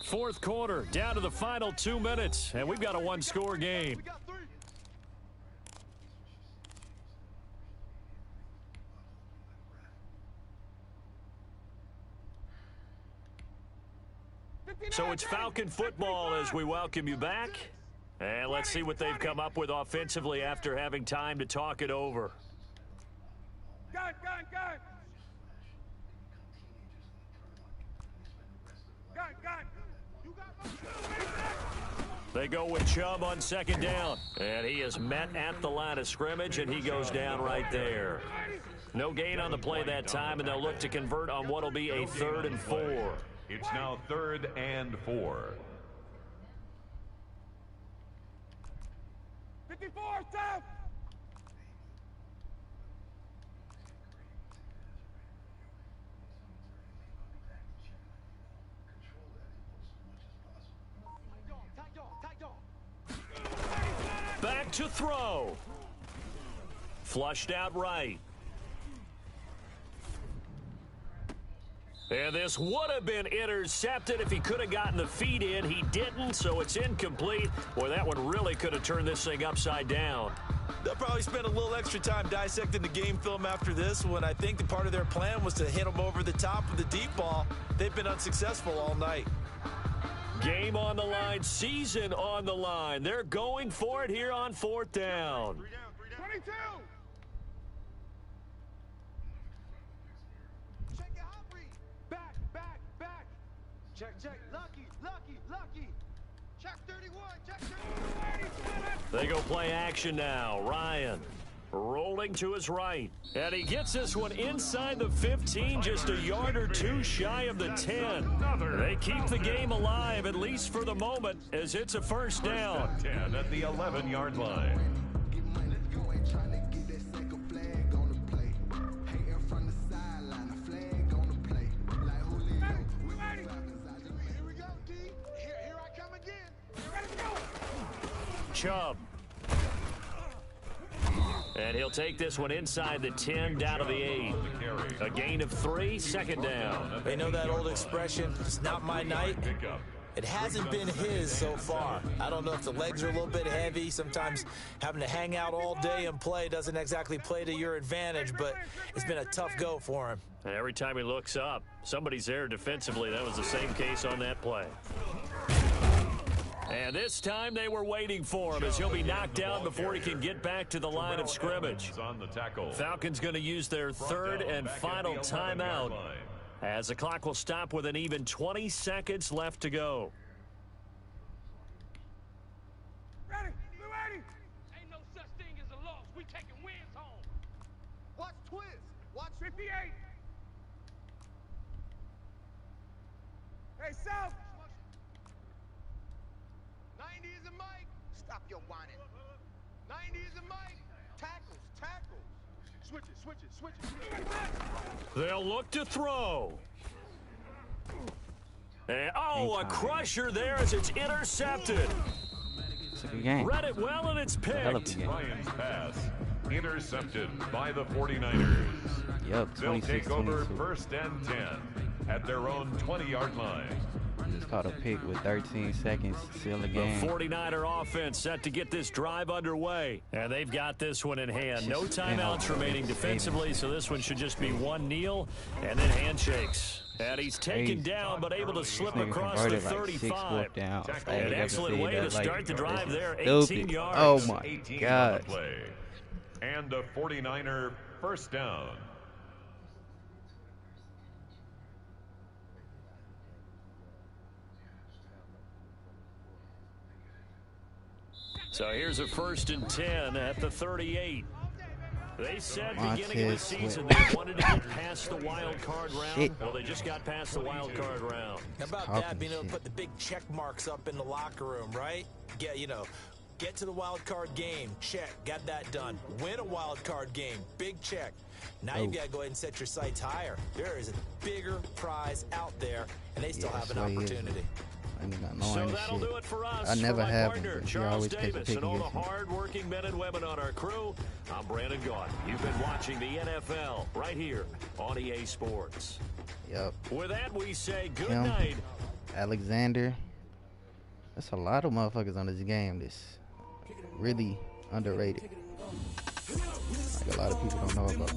Fourth quarter, down to the final 2 minutes, and we've got a one-score game. So it's Falcon football as we welcome you back. And let's see what they've come up with offensively after having time to talk it over. Gun. You got They go with Chubb on 2nd down. And he is met at the line of scrimmage, and he goes down right there. No gain on the play that time, and they'll look to convert on what will be a 3rd and 4. It's now 3rd and 4. 54, stop. Back to throw. Flushed out right. And this would have been intercepted if he could have gotten the feet in. He didn't, so it's incomplete. Boy, that one really could have turned this thing upside down. They'll probably spend a little extra time dissecting the game film after this one. I think the part of their plan was to hit them over the top with the deep ball. They've been unsuccessful all night. Game on the line, season on the line. They're going for it here on 4th down. 22. Check your hot read. Back. Check. Lucky. Check 31. Check 31. They go play action now. Ryan rolling to his right. And he gets this one inside the 15, just a yard or two shy of the 10. They keep the game alive, at least for the moment, as it's a first down. 10 at the 11-yard line. Here we go, D. Here I come again. Let's go. Chubb. And he'll take this one inside the 10, down to the 8. A gain of 3, 2nd down. They know that old expression, it's not my night. It hasn't been his so far. I don't know if the legs are a little bit heavy. Sometimes having to hang out all day and play doesn't exactly play to your advantage, but it's been a tough go for him. And every time he looks up, somebody's there defensively. That was the same case on that play. And this time they were waiting for him as he'll be knocked down before he can get back to the line of scrimmage. Falcons going to use their 3rd and final timeout as the clock will stop with an even 20 seconds left to go. Ready. Ain't no such thing as a loss. We taking wins home. Watch Twiz. Watch 58. Hey, South. 90 is a mic. Stop your whining. 90 is a mic. Tackles. Switch it. They'll look to throw. And, a crusher there as it's intercepted. It's a good game. Read it well, and it's picked. Ryan's pass intercepted by the 49ers. Yep, They'll take over 26-22. 1st and 10 at their own 20-yard line. Just caught a pick with 13 seconds to seal the game. The 49er offense set to get this drive underway. And they've got this one in hand. No timeouts remaining defensively, so this one should just be one kneel and then handshakes. And he's taken down, but able to slip across the 35. An excellent way to start the drive there, 18 yards. Oh, my God. And the 49er first down. So here's a 1st and 10 at the 38. They said beginning of the season they wanted to get past the wild card round. Well, they just got past the wild card round. How about that, being able to put the big check marks up in the locker room, right? Get to the wild card game, check, got that done. Win a wild card game, big check. Now you've got to go ahead and set your sights higher. There is a bigger prize out there, and they still have an opportunity. So that'll do it for us. I never for my have partner, them. Charles Davis, and all the hard-working men and women on our crew. I'm Brandon Gaudin. You've been watching the NFL right here on EA Sports. Yep. With that, we say good night. Alexander. That's a lot of motherfuckers on this game. This really underrated. Like a lot of people don't know about.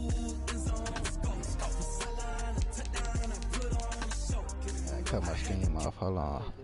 I cut my stream off. Hold on.